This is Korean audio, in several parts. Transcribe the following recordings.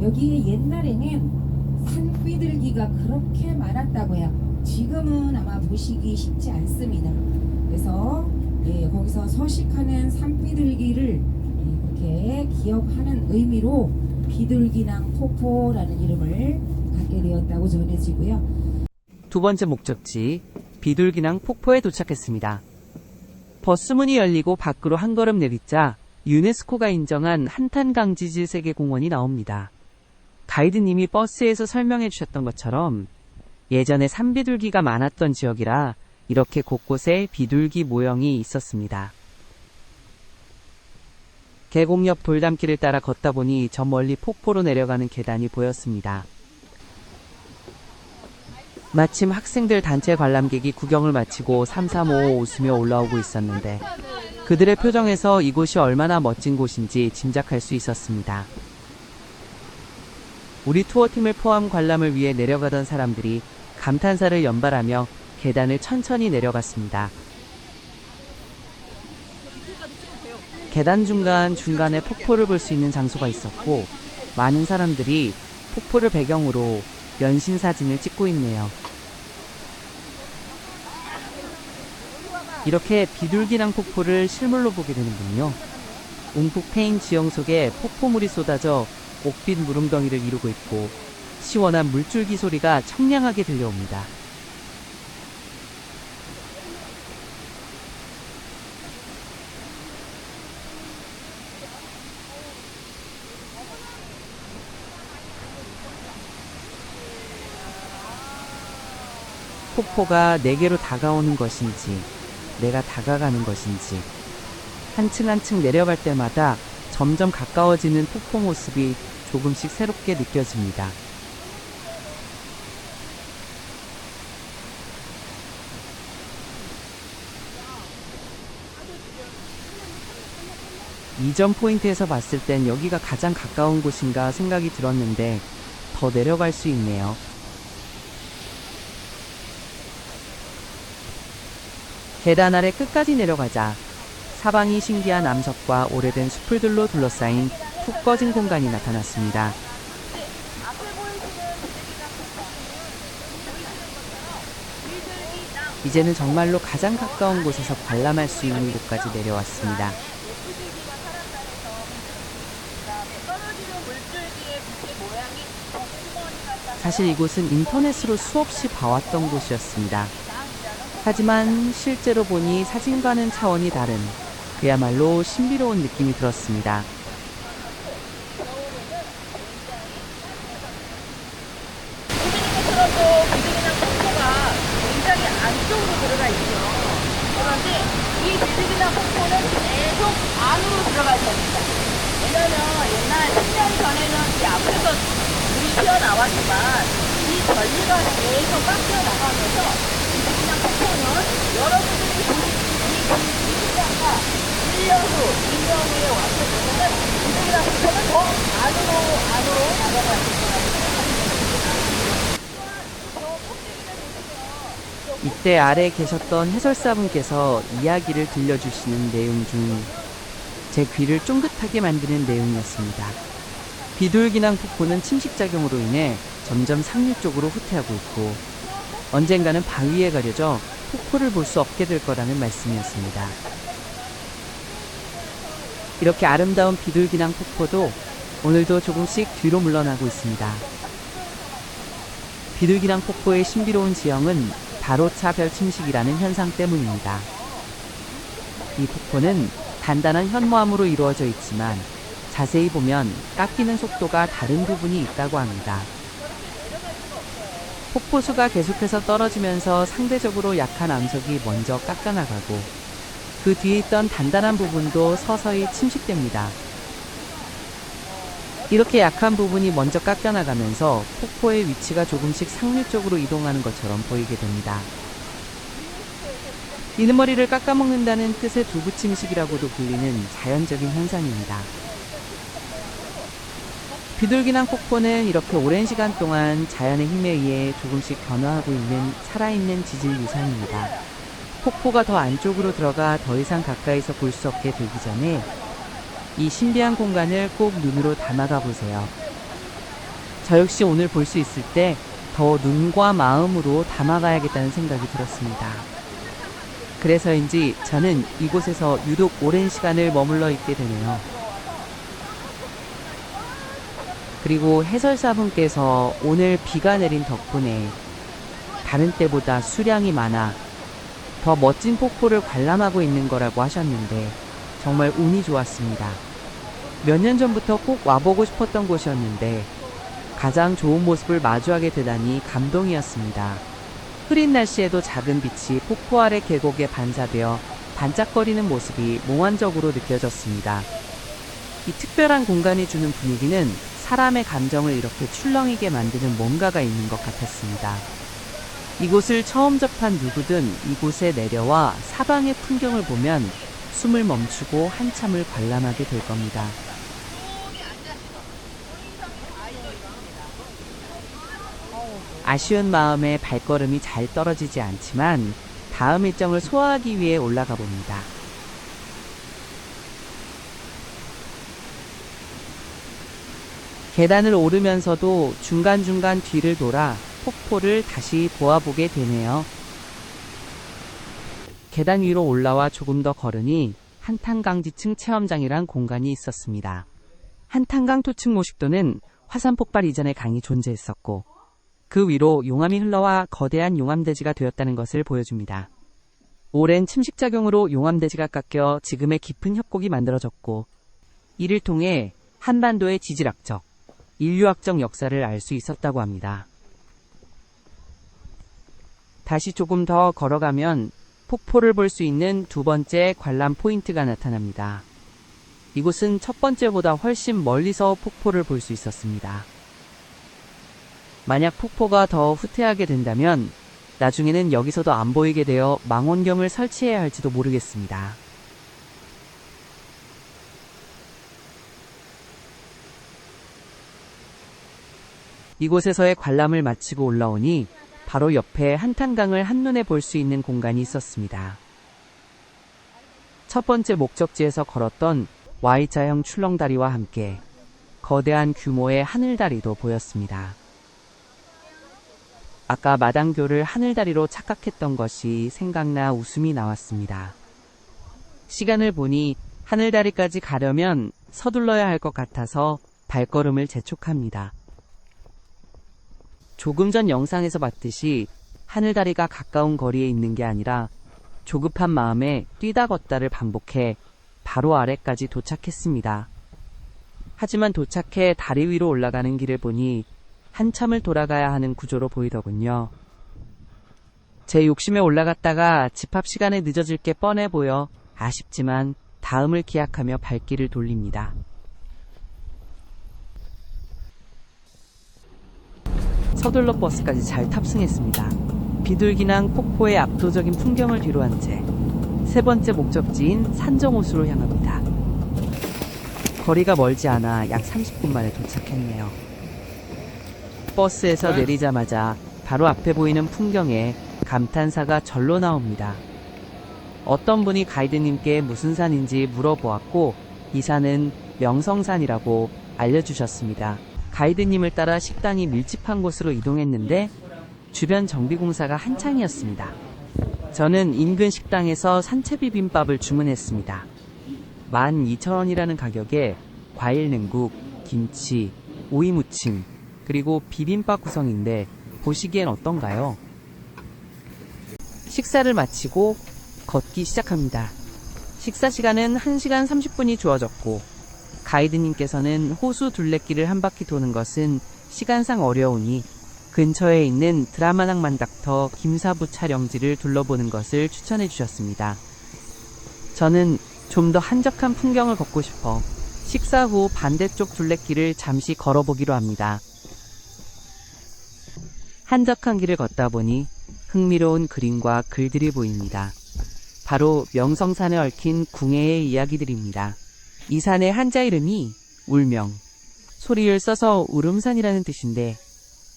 여기 옛날에는 산비둘기가 그렇게 많았다고요. 지금은 아마 보시기 쉽지 않습니다. 그래서 거기서 서식하는 산비둘기를 이렇게 기억하는 의미로 비둘기낭 폭포라는 이름을 갖게 되었다고 전해지고요. 두 번째 목적지 비둘기낭 폭포에 도착했습니다. 버스문이 열리고 밖으로 한 걸음 내딛자 유네스코가 인정한 한탄강지질 세계공원이 나옵니다. 가이드님이 버스에서 설명해 주셨던 것처럼 예전에 산비둘기가 많았던 지역이라 이렇게 곳곳에 비둘기 모형이 있었습니다. 계곡 옆 돌담길을 따라 걷다 보니 저 멀리 폭포로 내려가는 계단이 보였습니다. 마침 학생들 단체 관람객이 구경을 마치고 삼삼오오 웃으며 올라오고 있었는데 그들의 표정에서 이곳이 얼마나 멋진 곳인지 짐작할 수 있었습니다. 우리 투어팀을 포함 관람을 위해 내려가던 사람들이 감탄사를 연발하며 계단을 천천히 내려갔습니다. 계단 중간중간에 폭포를 볼 수 있는 장소가 있었고 많은 사람들이 폭포를 배경으로 연신 사진을 찍고 있네요. 이렇게 비둘기낭 폭포를 실물로 보게 되는군요. 움푹 패인 지형 속에 폭포물이 쏟아져 옥빛 무릉덩이를 이루고 있고 시원한 물줄기 소리가 청량하게 들려옵니다. 폭포가 내게로 다가오는 것인지 내가 다가가는 것인지 한층 한층 내려갈 때마다 점점 가까워지는 폭포 모습이 조금씩 새롭게 느껴집니다. 이전 포인트에서 봤을 땐 여기가 가장 가까운 곳인가 생각이 들었는데 더 내려갈 수 있네요. 계단 아래 끝까지 내려가자 사방이 신기한 암석과 오래된 숲풀들로 둘러싸인 푹 꺼진 공간이 나타났습니다. 이제는 정말로 가장 가까운 곳에서 관람할 수 있는 곳까지 내려왔습니다. 사실 이곳은 인터넷으로 수없이 봐왔던 곳이었습니다. 하지만 실제로 보니 사진과는 차원이 다른 그야말로 신비로운 느낌이 들었습니다. 보시는 것처럼도 비둘기낭 폭포가 굉장히 안쪽으로 들어가 있죠. 그런데 이 비둘기낭 폭포는 계속 안으로 들어가야 됩니다. 왜냐면 옛날 10년 전에는 이 앞에서 물이 튀어나왔지만 이 전리가 계속 깎여 나가면서 비둘기낭 폭포는 여러분들이 보시는 이 비둘기낭과 1년 후, 2년 후에 왔을 때는 비둘기낭 폭포는 더 안으로 나가고 있습니다. 이때 아래에 계셨던 해설사분께서 이야기를 들려주시는 내용 중 제 귀를 쫑긋하게 만드는 내용이었습니다. 비둘기낭 폭포는 침식작용으로 인해 점점 상류 쪽으로 후퇴하고 있고 언젠가는 바위에 가려져 폭포를 볼 수 없게 될 거라는 말씀이었습니다. 이렇게 아름다운 비둘기낭 폭포도 오늘도 조금씩 뒤로 물러나고 있습니다. 비둘기낭 폭포의 신비로운 지형은 바로차별 침식이라는 현상 때문입니다. 이 폭포는 단단한 현모암으로 이루어져 있지만 자세히 보면 깎이는 속도가 다른 부분이 있다고 합니다. 폭포수가 계속해서 떨어지면서 상대적으로 약한 암석이 먼저 깎아나가고 그 뒤에 있던 단단한 부분도 서서히 침식됩니다. 이렇게 약한 부분이 먼저 깎여나가면서 폭포의 위치가 조금씩 상류 쪽으로 이동하는 것처럼 보이게 됩니다. 이는머리를 깎아먹는다는 뜻의 두부침식이라고도 불리는 자연적인 현상입니다. 비둘기낭 폭포는 이렇게 오랜 시간 동안 자연의 힘에 의해 조금씩 변화하고 있는 살아있는 지질 유산입니다. 폭포가 더 안쪽으로 들어가 더 이상 가까이서 볼 수 없게 되기 전에 이 신비한 공간을 꼭 눈으로 담아가 보세요. 저 역시 오늘 볼 수 있을 때 더 눈과 마음으로 담아가야겠다는 생각이 들었습니다. 그래서인지 저는 이곳에서 유독 오랜 시간을 머물러 있게 되네요. 그리고 해설사분께서 오늘 비가 내린 덕분에 다른 때보다 수량이 많아 더 멋진 폭포를 관람하고 있는 거라고 하셨는데 정말 운이 좋았습니다. 몇 년 전부터 꼭 와보고 싶었던 곳이었는데 가장 좋은 모습을 마주하게 되다니 감동이었습니다. 흐린 날씨에도 작은 빛이 폭포 아래 계곡에 반사되어 반짝거리는 모습이 몽환적으로 느껴졌습니다. 이 특별한 공간이 주는 분위기는 사람의 감정을 이렇게 출렁이게 만드는 뭔가가 있는 것 같았습니다. 이곳을 처음 접한 누구든 이곳에 내려와 사방의 풍경을 보면 숨을 멈추고 한참을 관람하게 될 겁니다. 아쉬운 마음에 발걸음이 잘 떨어지지 않지만 다음 일정을 소화하기 위해 올라가 봅니다. 계단을 오르면서도 중간중간 뒤를 돌아 폭포를 다시 보아보게 되네요. 계단 위로 올라와 조금 더 걸으니 한탄강지층 체험장이란 공간이 있었습니다. 한탄강 토층 모식도는 화산 폭발 이전에 강이 존재했었고 그 위로 용암이 흘러와 거대한 용암대지가 되었다는 것을 보여줍니다. 오랜 침식작용으로 용암대지가 깎여 지금의 깊은 협곡이 만들어졌고 이를 통해 한반도의 지질학적, 인류학적 역사를 알 수 있었다고 합니다. 다시 조금 더 걸어가면 폭포를 볼 수 있는 두 번째 관람 포인트가 나타납니다. 이곳은 첫 번째보다 훨씬 멀리서 폭포를 볼 수 있었습니다. 만약 폭포가 더 후퇴하게 된다면 나중에는 여기서도 안 보이게 되어 망원경을 설치해야 할지도 모르겠습니다. 이곳에서의 관람을 마치고 올라오니 바로 옆에 한탄강을 한눈에 볼 수 있는 공간이 있었습니다. 첫 번째 목적지에서 걸었던 Y자형 출렁다리와 함께 거대한 규모의 하늘다리도 보였습니다. 아까 마당교를 하늘다리로 착각했던 것이 생각나 웃음이 나왔습니다. 시간을 보니 하늘다리까지 가려면 서둘러야 할 것 같아서 발걸음을 재촉합니다. 조금 전 영상에서 봤듯이 하늘다리가 가까운 거리에 있는 게 아니라 조급한 마음에 뛰다 걷다를 반복해 바로 아래까지 도착했습니다. 하지만 도착해 다리 위로 올라가는 길을 보니 한참을 돌아가야 하는 구조로 보이더군요. 제 욕심에 올라갔다가 집합 시간에 늦어질 게 뻔해 보여 아쉽지만 다음을 기약하며 발길을 돌립니다. 서둘러 버스까지 잘 탑승했습니다. 비둘기낭 폭포의 압도적인 풍경을 뒤로한 채 세 번째 목적지인 산정호수로 향합니다. 거리가 멀지 않아 약 30분 만에 도착했네요. 버스에서 내리자마자 바로 앞에 보이는 풍경에 감탄사가 절로 나옵니다. 어떤 분이 가이드님께 무슨 산인지 물어보았고 이 산은 명성산이라고 알려주셨습니다. 가이드님을 따라 식당이 밀집한 곳으로 이동했는데 주변 정비공사가 한창이었습니다. 저는 인근 식당에서 산채비빔밥을 주문했습니다. 12,000원이라는 가격에 과일 냉국, 김치, 오이 무침, 그리고 비빔밥 구성인데 보시기엔 어떤가요? 식사를 마치고 걷기 시작합니다. 식사 시간은 1시간 30분이 주어졌고 가이드님께서는 호수 둘레길을 한 바퀴 도는 것은 시간상 어려우니 근처에 있는 드라마낭 만닥터 김사부 촬영지를 둘러보는 것을 추천해 주셨습니다. 저는 좀 더 한적한 풍경을 걷고 싶어 식사 후 반대쪽 둘레길을 잠시 걸어보기로 합니다. 한적한 길을 걷다 보니 흥미로운 그림과 글들이 보입니다. 바로 명성산에 얽힌 궁예의 이야기들입니다. 이 산의 한자 이름이 울명, 소리를 써서 울음산이라는 뜻인데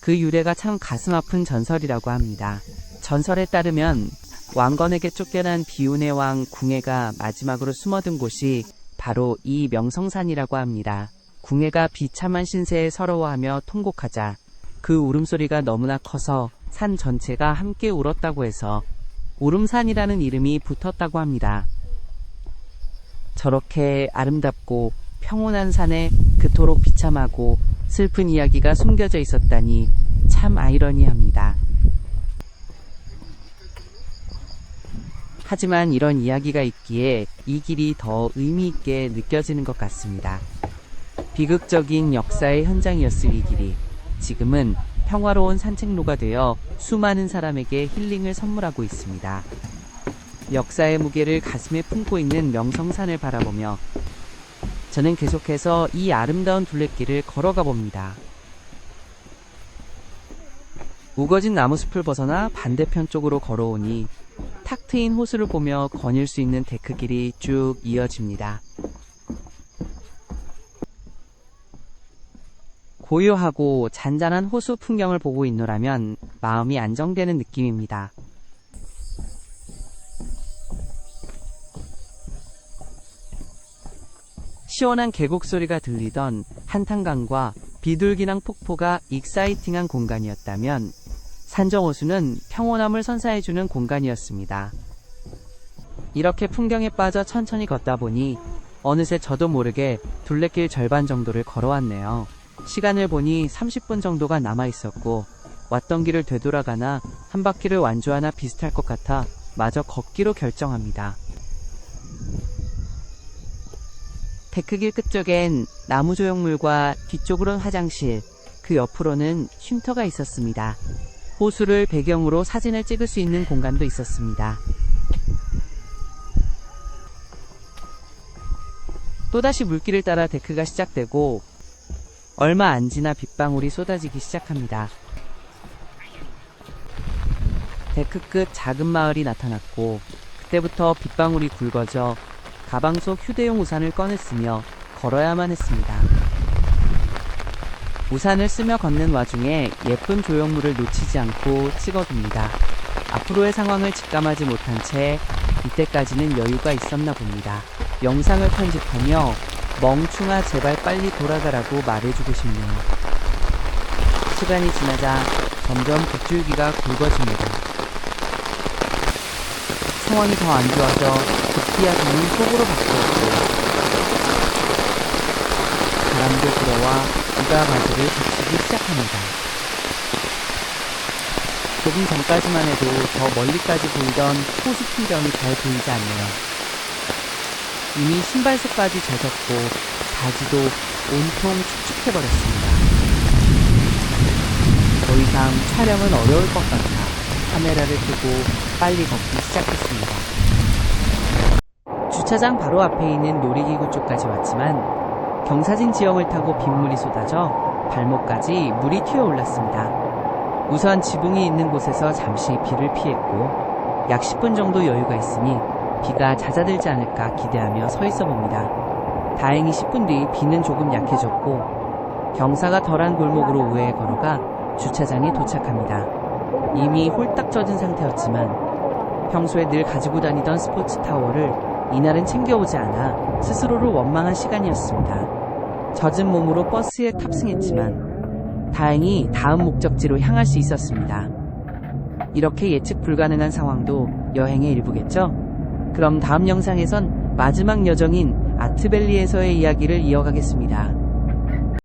그 유래가 참 가슴 아픈 전설이라고 합니다. 전설에 따르면 왕건에게 쫓겨난 비운의 왕 궁예가 마지막으로 숨어든 곳이 바로 이 명성산이라고 합니다. 궁예가 비참한 신세에 서러워하며 통곡하자 그 울음소리가 너무나 커서 산 전체가 함께 울었다고 해서 울음산이라는 이름이 붙었다고 합니다. 저렇게 아름답고 평온한 산에 그토록 비참하고 슬픈 이야기가 숨겨져 있었다니 참 아이러니합니다. 하지만 이런 이야기가 있기에 이 길이 더 의미 있게 느껴지는 것 같습니다. 비극적인 역사의 현장이었을 이 길이 지금은 평화로운 산책로가 되어 수많은 사람에게 힐링을 선물하고 있습니다. 역사의 무게를 가슴에 품고 있는 명성산을 바라보며 저는 계속해서 이 아름다운 둘레길을 걸어가 봅니다. 우거진 나무숲을 벗어나 반대편 쪽으로 걸어오니 탁 트인 호수를 보며 거닐 수 있는 데크길이 쭉 이어집니다. 고요하고 잔잔한 호수 풍경을 보고 있노라면 마음이 안정되는 느낌입니다. 시원한 계곡 소리가 들리던 한탄강과 비둘기낭 폭포가 익사이팅한 공간이었다면 산정호수는 평온함을 선사해주는 공간이었습니다. 이렇게 풍경에 빠져 천천히 걷다 보니 어느새 저도 모르게 둘레길 절반 정도를 걸어왔네요. 시간을 보니 30분 정도가 남아있었고 왔던 길을 되돌아가나 한 바퀴를 완주하나 비슷할 것 같아 마저 걷기로 결정합니다. 데크길 끝쪽엔 나무 조형물과 뒤쪽으론 화장실, 그 옆으로는 쉼터가 있었습니다. 호수를 배경으로 사진을 찍을 수 있는 공간도 있었습니다. 또다시 물길을 따라 데크가 시작되고 얼마 안 지나 빗방울이 쏟아지기 시작합니다. 데크 끝 작은 마을이 나타났고 그때부터 빗방울이 굵어져 가방 속 휴대용 우산을 꺼냈으며 걸어야만 했습니다. 우산을 쓰며 걷는 와중에 예쁜 조형물을 놓치지 않고 찍어둡니다. 앞으로의 상황을 직감하지 못한 채 이때까지는 여유가 있었나 봅니다. 영상을 편집하며 멍충아 제발 빨리 돌아가라고 말해주고 싶네요. 시간이 지나자 점점 빗줄기가 굵어집니다. 상황이 더 안 좋아져 급기야기는 속으로 바뀌었고 바람도 불어와 비가 바지를 적시기 시작합니다. 조금 전까지만 해도 저 멀리까지 보이던 호수 풍경이 잘 보이지 않네요. 이미 신발 속까지 젖었고 바지도 온통 축축해버렸습니다. 더 이상 촬영은 어려울 것 같아 카메라를 끄고 빨리 걷기 시작했습니다. 주차장 바로 앞에 있는 놀이기구 쪽까지 왔지만 경사진 지형을 타고 빗물이 쏟아져 발목까지 물이 튀어올랐습니다. 우선 지붕이 있는 곳에서 잠시 비를 피했고 약 10분 정도 여유가 있으니 비가 잦아들지 않을까 기대하며 서 있어 봅니다. 다행히 10분 뒤 비는 조금 약해졌고 경사가 덜한 골목으로 우회해 걸어가 주차장에 도착합니다. 이미 홀딱 젖은 상태였지만 평소에 늘 가지고 다니던 스포츠 타월을 이날은 챙겨오지 않아 스스로를 원망한 시간이었습니다. 젖은 몸으로 버스에 탑승했지만 다행히 다음 목적지로 향할 수 있었습니다. 이렇게 예측 불가능한 상황도 여행의 일부겠죠? 그럼 다음 영상에선 마지막 여정인 아트밸리에서의 이야기를 이어가겠습니다.